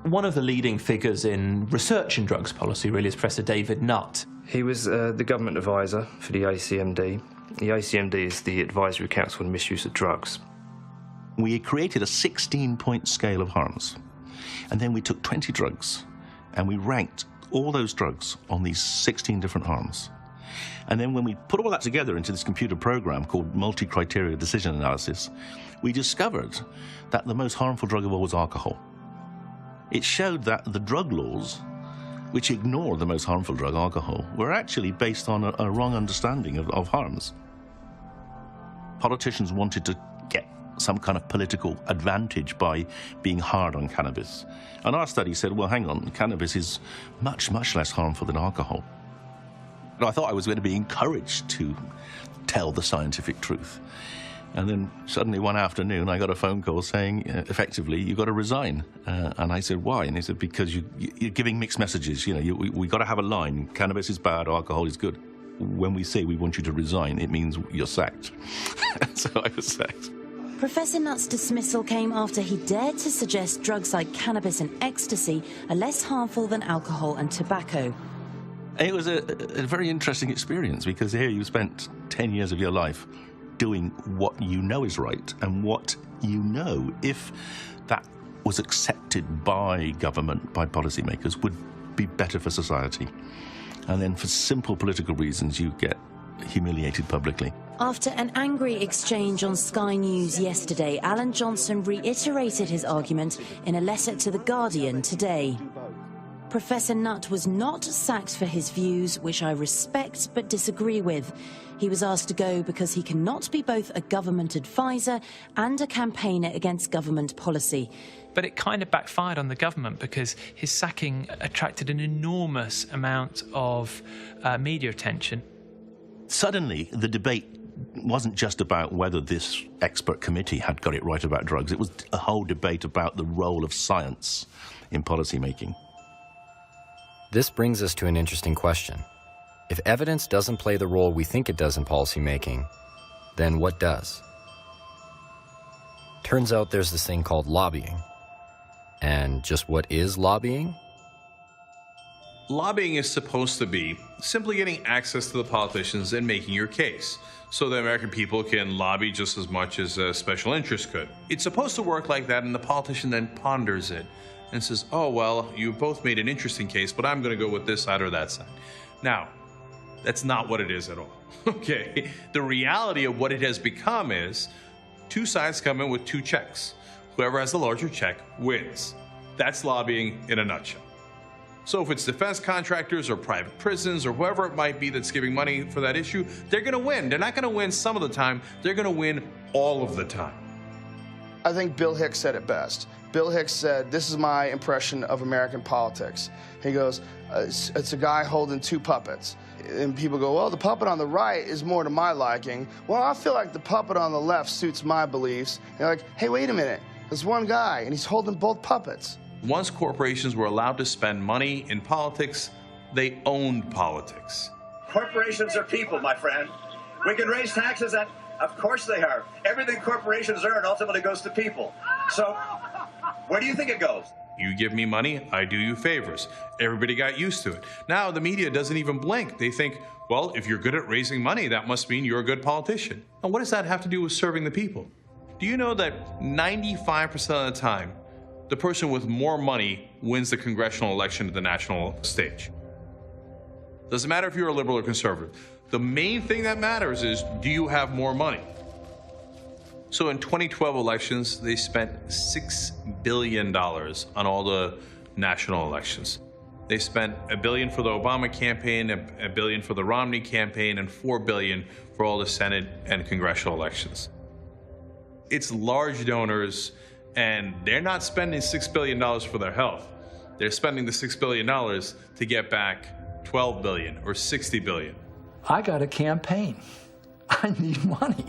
One of the leading figures in research in drugs policy really is Professor David Nutt. He was the government advisor for the ACMD. The ACMD is the Advisory Council on Misuse of Drugs. We created a 16-point scale of harms, and then we took 20 drugs and we ranked all those drugs on these 16 different harms. And then when we put all that together into this computer program called multi-criteria decision analysis, we discovered that the most harmful drug of all was alcohol. It showed that the drug laws, which ignore the most harmful drug, alcohol, were actually based on a wrong understanding of harms. Politicians wanted to get some kind of political advantage by being hard on cannabis. And our study said, well, hang on, cannabis is much, much less harmful than alcohol. And I thought I was going to be encouraged to tell the scientific truth. And then suddenly one afternoon I got a phone call saying, effectively, you've got to resign. And I said, why? And he said, because you're giving mixed messages. You know, we got to have a line. Cannabis is bad, alcohol is good. When we say we want you to resign, it means you're sacked. So I was sacked. Professor Nutt's dismissal came after he dared to suggest drugs like cannabis and ecstasy are less harmful than alcohol and tobacco. It was a very interesting experience, because here you spent 10 years of your life doing what you know is right, and what you know, if that was accepted by government, by policymakers, would be better for society. And then for simple political reasons, you get humiliated publicly. After an angry exchange on Sky News yesterday, Alan Johnson reiterated his argument in a letter to The Guardian today. Professor Nutt was not sacked for his views, which I respect but disagree with. He was asked to go because he cannot be both a government advisor and a campaigner against government policy. But it kind of backfired on the government, because his sacking attracted an enormous amount of media attention. Suddenly, the debate wasn't just about whether this expert committee had got it right about drugs. It was a whole debate about the role of science in policymaking. This brings us to an interesting question. If evidence doesn't play the role we think it does in policymaking, then what does? Turns out there's this thing called lobbying. And just what is lobbying? Lobbying is supposed to be simply getting access to the politicians and making your case, so the American people can lobby just as much as a special interest could. It's supposed to work like that, and the politician then ponders it and says, oh, well, you both made an interesting case, but I'm going to go with this side or that side. Now, that's not what it is at all. Okay, the reality of what it has become is two sides come in with two checks. Whoever has the larger check wins. That's lobbying in a nutshell. So if it's defense contractors or private prisons or whoever it might be that's giving money for that issue, they're going to win. They're not going to win some of the time. They're going to win all of the time. I think Bill Hicks said it best. Bill Hicks said, this is my impression of American politics. He goes, it's a guy holding two puppets. And people go, well, the puppet on the right is more to my liking. Well, I feel like the puppet on the left suits my beliefs. And they're like, hey, wait a minute. There's one guy, and he's holding both puppets. Once corporations were allowed to spend money in politics, they owned politics. Corporations are people, my friend. We can raise taxes, and of course they are. Everything corporations earn ultimately goes to people. So where do you think it goes? You give me money, I do you favors. Everybody got used to it. Now the media doesn't even blink. They think, well, if you're good at raising money, that must mean you're a good politician. And what does that have to do with serving the people? Do you know that 95% of the time, the person with more money wins the congressional election at the national stage? Doesn't matter if you're a liberal or conservative. The main thing that matters is, do you have more money? So in 2012 elections, they spent $6 billion on all the national elections. They spent $1 billion for the Obama campaign, $1 billion for the Romney campaign, and $4 billion for all the Senate and congressional elections. It's large donors, and they're not spending $6 billion for their health. They're spending the $6 billion to get back $12 billion or $60 billion. I got a campaign. I need money.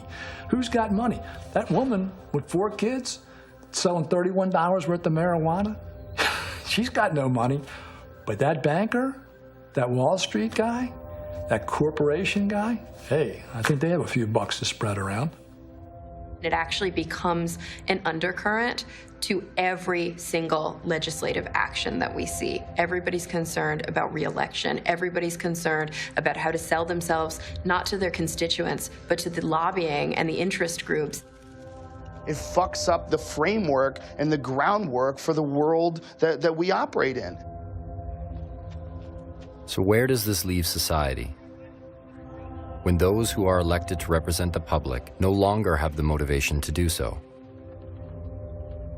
Who's got money? That woman with 4 kids selling $31 worth of marijuana, she's got no money. But that banker, that Wall Street guy, that corporation guy, hey, I think they have a few bucks to spread around. It actually becomes an undercurrent to every single legislative action that we see. Everybody's concerned about re-election. Everybody's concerned about how to sell themselves, not to their constituents, but to the lobbying and the interest groups. It fucks up the framework and the groundwork for the world that we operate in. So where does this leave society? When those who are elected to represent the public no longer have the motivation to do so?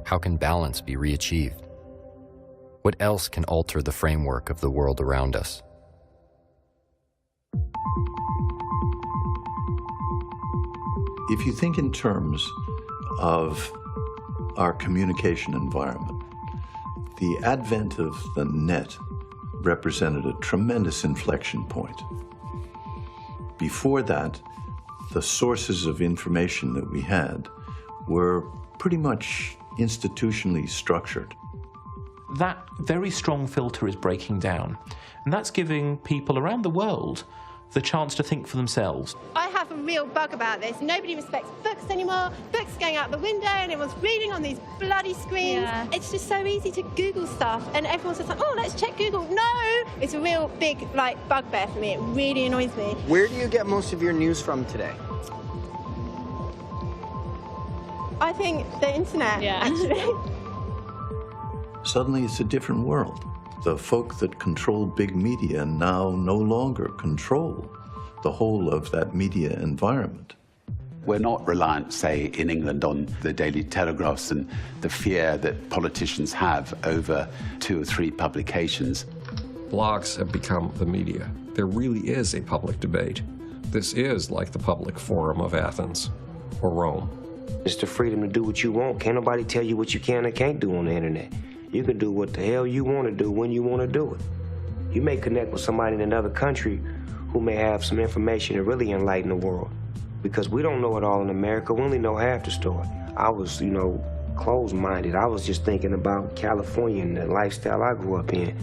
How can balance be re-achieved? What else can alter the framework of the world around us? If you think in terms of our communication environment, the advent of the net represented a tremendous inflection point. Before that, the sources of information that we had were pretty much institutionally structured. That very strong filter is breaking down, and that's giving people around the world the chance to think for themselves. I have a real bug about this. Nobody respects books anymore. Books going out the window and everyone's reading on these bloody screens. Yeah. It's just so easy to Google stuff and everyone's just like, oh, let's check Google. No! It's a real big, bugbear for me. It really annoys me. Where do you get most of your news from today? I think the internet, actually. Suddenly it's a different world. The folk that control big media now no longer control the whole of that media environment. We're not reliant, say, in England on the Daily Telegraphs and the fear that politicians have over 2 or 3 publications. Blogs have become the media. There really is a public debate. This is like the public forum of Athens or Rome. It's the freedom to do what you want. Can't nobody tell you what you can and can't do on the internet. You can do what the hell you want to do when you want to do it. You may connect with somebody in another country who may have some information to really enlighten the world. Because we don't know it all in America. We only know half the story. I was, closed-minded. I was just thinking about California and the lifestyle I grew up in.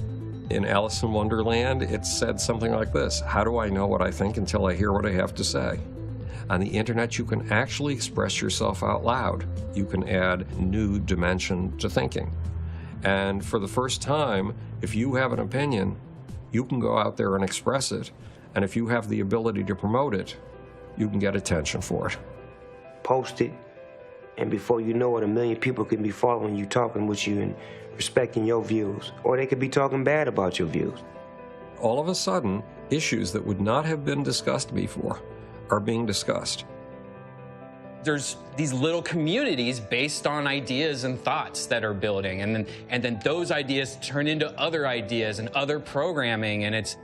In Alice in Wonderland, it said something like this: how do I know what I think until I hear what I have to say? On the internet, you can actually express yourself out loud. You can add new dimension to thinking. And for the first time, if you have an opinion, you can go out there and express it. And if you have the ability to promote it, you can get attention for it. Post it, and before you know it, 1 million people can be following you, talking with you, and respecting your views. Or they could be talking bad about your views. All of a sudden, issues that would not have been discussed before are being discussed. There's these little communities based on ideas and thoughts that are building, and then those ideas turn into other ideas and other programming, and it's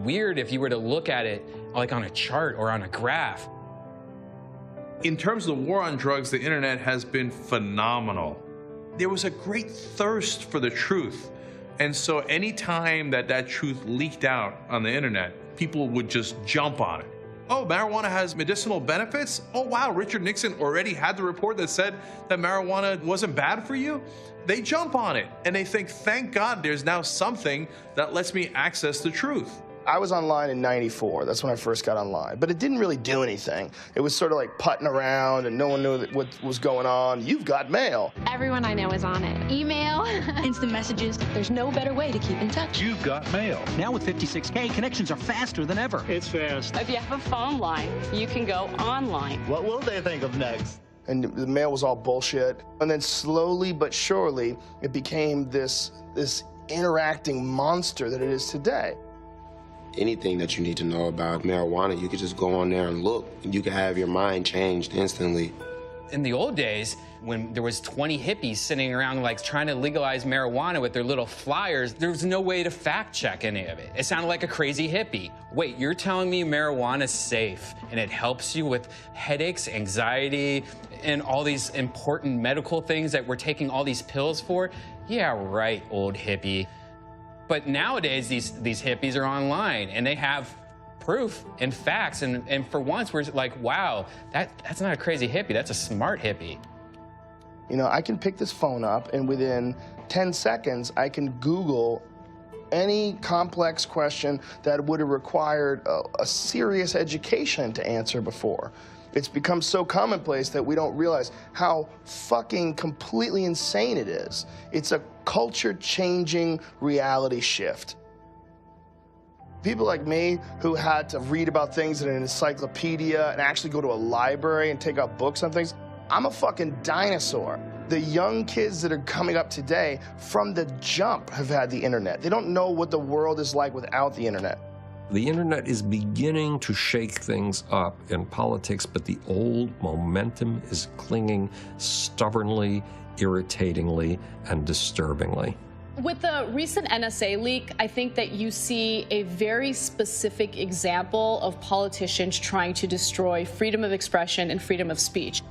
weird if you were to look at it like on a chart or on a graph. In terms of the war on drugs, the internet has been phenomenal. There was a great thirst for the truth, and so anytime that truth leaked out on the internet, people would just jump on it. Oh, marijuana has medicinal benefits? Oh, wow, Richard Nixon already had the report that said that marijuana wasn't bad for you? They jump on it, and they think, thank God there's now something that lets me access the truth. I was online in '94. That's when I first got online. But it didn't really do anything. It was sort of like putting around, and no one knew what was going on. You've got mail. Everyone I know is on it. Email, instant messages. There's no better way to keep in touch. You've got mail. Now with 56K, connections are faster than ever. It's fast. If you have a phone line, you can go online. What will they think of next? And the mail was all bullshit. And then slowly but surely, it became this interacting monster that it is today. Anything that you need to know about marijuana, you could just go on there and look, and you can have your mind changed instantly. In the old days, when there was 20 hippies sitting around trying to legalize marijuana with their little flyers, there was no way to fact check any of it. It sounded like a crazy hippie. Wait, you're telling me marijuana's safe and it helps you with headaches, anxiety, and all these important medical things that we're taking all these pills for? Yeah, right, old hippie. But nowadays, these hippies are online, and they have proof and facts, and for once, we're like, wow, that's not a crazy hippie, that's a smart hippie. I can pick this phone up, and within 10 seconds, I can Google any complex question that would have required a serious education to answer before. It's become so commonplace that we don't realize how fucking completely insane it is. It's a culture-changing reality shift. People like me who had to read about things in an encyclopedia and actually go to a library and take out books on things, I'm a fucking dinosaur. The young kids that are coming up today, from the jump, have had the internet. They don't know what the world is like without the internet. The internet is beginning to shake things up in politics, but the old momentum is clinging stubbornly, irritatingly, and disturbingly. With the recent NSA leak, I think that you see a very specific example of politicians trying to destroy freedom of expression and freedom of speech.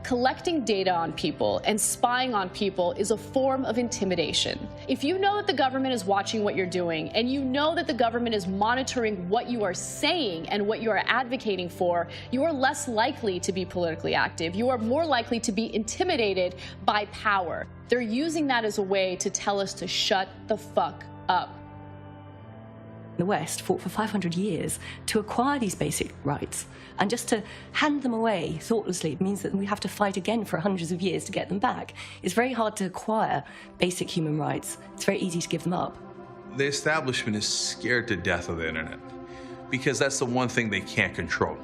Collecting data on people and spying on people is a form of intimidation. If you know that the government is watching what you're doing, and you know that the government is monitoring what you are saying and what you are advocating for, you are less likely to be politically active. You are more likely to be intimidated by power. They're using that as a way to tell us to shut the fuck up. The West fought for 500 years to acquire these basic rights, and just to hand them away thoughtlessly means that we have to fight again for hundreds of years to get them back. It's very hard to acquire basic human rights. It's very easy to give them up. The establishment is scared to death of the internet because that's the one thing they can't control.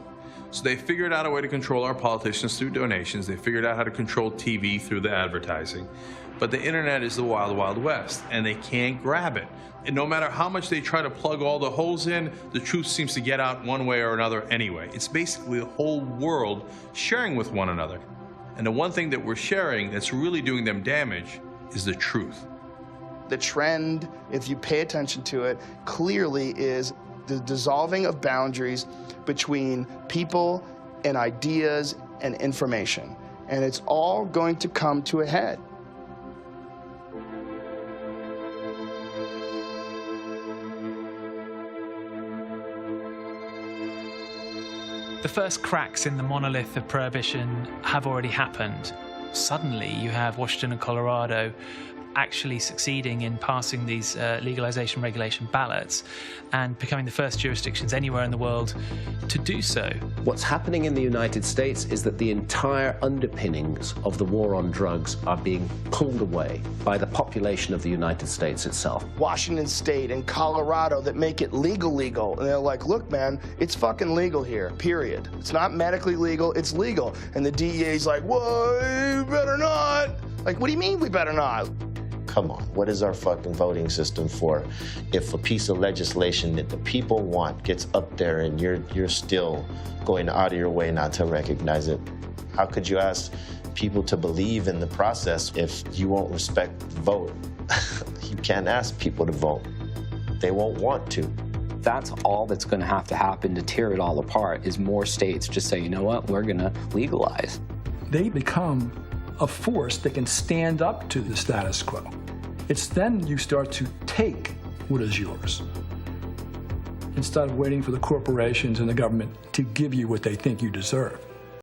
So they figured out a way to control our politicians through donations. They figured out how to control TV through the advertising. But the internet is the wild, wild west, and they can't grab it. And no matter how much they try to plug all the holes in, the truth seems to get out one way or another anyway. It's basically the whole world sharing with one another. And the one thing that we're sharing that's really doing them damage is the truth. The trend, if you pay attention to it, clearly is the dissolving of boundaries between people and ideas and information. And it's all going to come to a head. The first cracks in the monolith of prohibition have already happened. Suddenly, you have Washington and Colorado actually succeeding in passing these legalization regulation ballots and becoming the first jurisdictions anywhere in the world to do so. What's happening in the United States is that the entire underpinnings of the war on drugs are being pulled away by the population of the United States itself. Washington State and Colorado that make it legal. And they're like, look, man, it's fucking legal here, period. It's not medically legal, it's legal. And the DEA's like, whoa, you better not. Like, what do you mean we better not? Come on, what is our fucking voting system for if a piece of legislation that the people want gets up there and you're still going out of your way not to recognize it? How could you ask people to believe in the process if you won't respect the vote? You can't ask people to vote. They won't want to. That's all that's going to have to happen to tear it all apart is more states just say, you know what, we're going to legalize. They become a force that can stand up to the status quo. It's then you start to take what is yours instead of waiting for the corporations and the government to give you what they think you deserve.